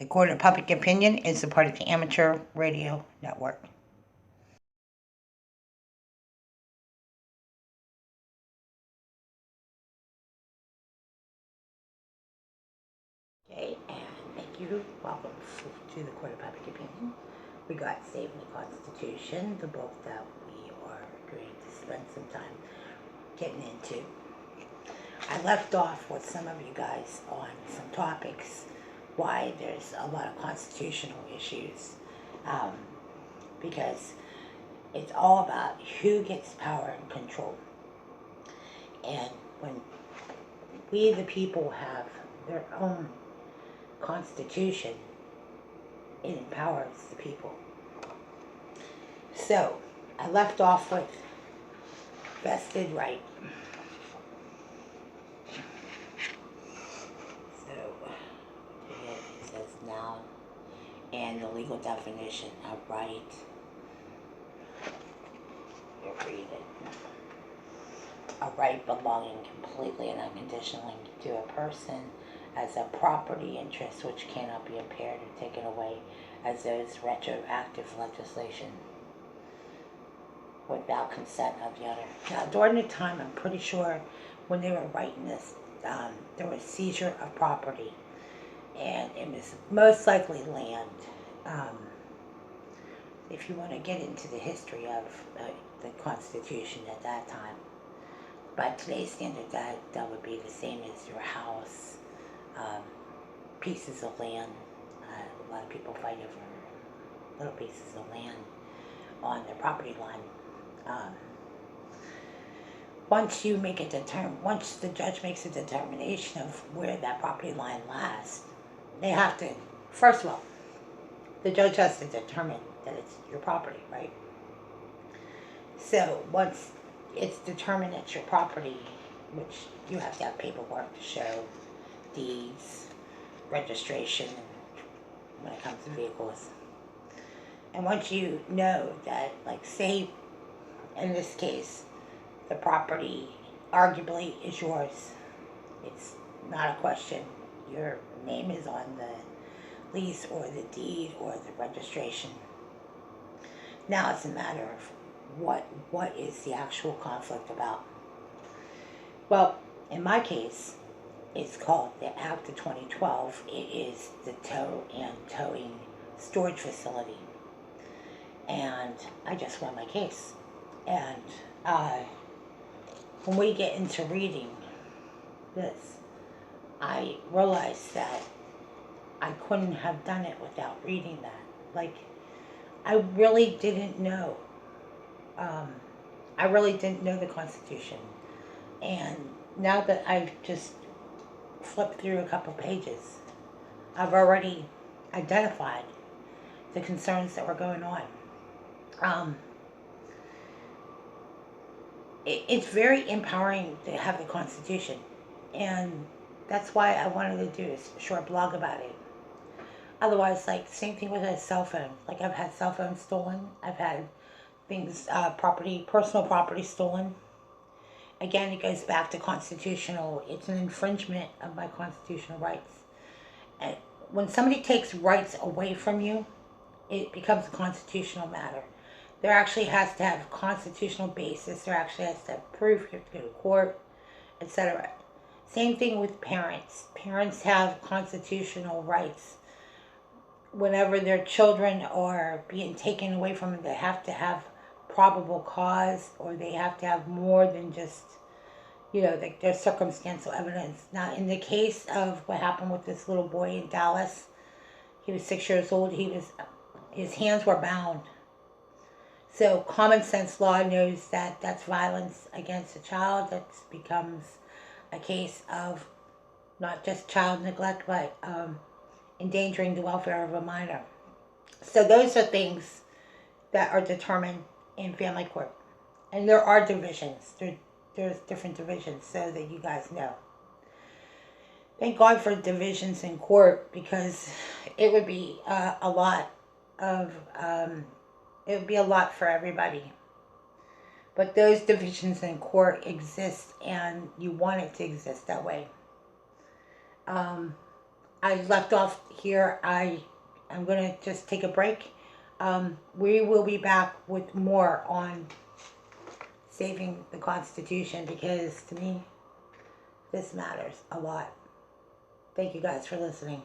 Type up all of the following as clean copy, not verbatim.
The Court of Public Opinion is a part of the Amateur Radio Network. Okay, and thank you. Welcome to the Court of Public Opinion. We got Saving the Constitution, the book that we are going to spend some time getting into. I left off with some of you guys on some topics, why there's a lot of constitutional issues, um, because it's all about who gets power and control. And when we, the people, have their own constitution, it empowers the people. So, I left off with vested right. So, it says now, and the legal definition of right. You read it. A right belonging completely and unconditionally to a person as a property interest which cannot be impaired or taken away as those retroactive legislation without consent of the other. Now, during the time, I'm pretty sure when they were writing this, there was seizure of property, and it was most likely land. If you want to get into the history of the Constitution at that time, by today's standard, that would be the same as your house, pieces of land. A lot of people fight over little pieces of land on their property line. Once the judge makes a determination of where that property line lies, they have to, first of all, the judge has to determine that it's your property, right? So once it's determined it's your property, which you have to have paperwork to show, deeds, registration, when it comes to vehicles. And once you know that, like, say, in this case, the property arguably is yours, it's not a question, your name is on the lease or the deed or the registration. Now it's a matter of what is the actual conflict about. Well, in my case, it's called the Act of 2012. It is the tow and towing storage facility. And I just won my case. And when we get into reading this, I realized that I couldn't have done it without reading that. Like, I really didn't know. I really didn't know the Constitution. And now that I've just flipped through a couple pages, I've already identified the concerns that were going on. It's very empowering to have the Constitution, and that's why I wanted to do a short blog about it. Otherwise, like, same thing with a cell phone. Like, I've had cell phones stolen. I've had things, personal property stolen. Again, it goes back to constitutional. It's an infringement of my constitutional rights. And when somebody takes rights away from you, it becomes a constitutional matter. There actually has to have a constitutional basis. There actually has to have proof. You have to go to court, etc. Same thing with parents. Parents have constitutional rights. Whenever their children are being taken away from them, they have to have probable cause, or they have to have more than just, like, their circumstantial evidence. Now, in the case of what happened with this little boy in Dallas, he was 6 years old. His hands were bound. So common sense law knows that that's violence against a child. That becomes a case of not just child neglect, but endangering the welfare of a minor. So those are things that are determined in family court. And there are divisions. There's different divisions, so that you guys know. Thank God for divisions in court, because it would be a lot for everybody. But those divisions in court exist, and you want it to exist that way. I left off here. I'm going to just take a break. We will be back with more on saving the Constitution because to me, this matters a lot. Thank you guys for listening.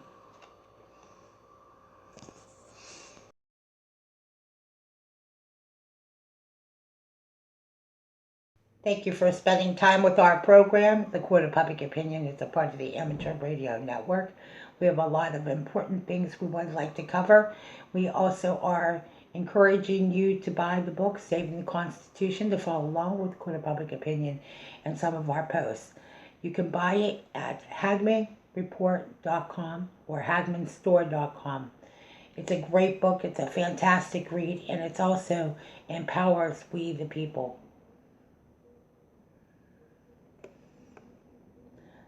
Thank you for spending time with our program. The Court of Public Opinion is a part of the Amateur Radio Network. We have a lot of important things we would like to cover. We also are encouraging you to buy the book, Saving the Constitution, to follow along with the Court of Public Opinion and some of our posts. You can buy it at HagmannReport.com or HagmannStore.com. It's a great book. It's a fantastic read, and it also empowers we the people.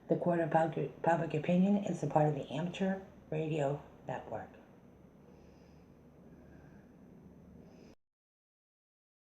The Court of Public Opinion is a part of the Amateur Radio Network.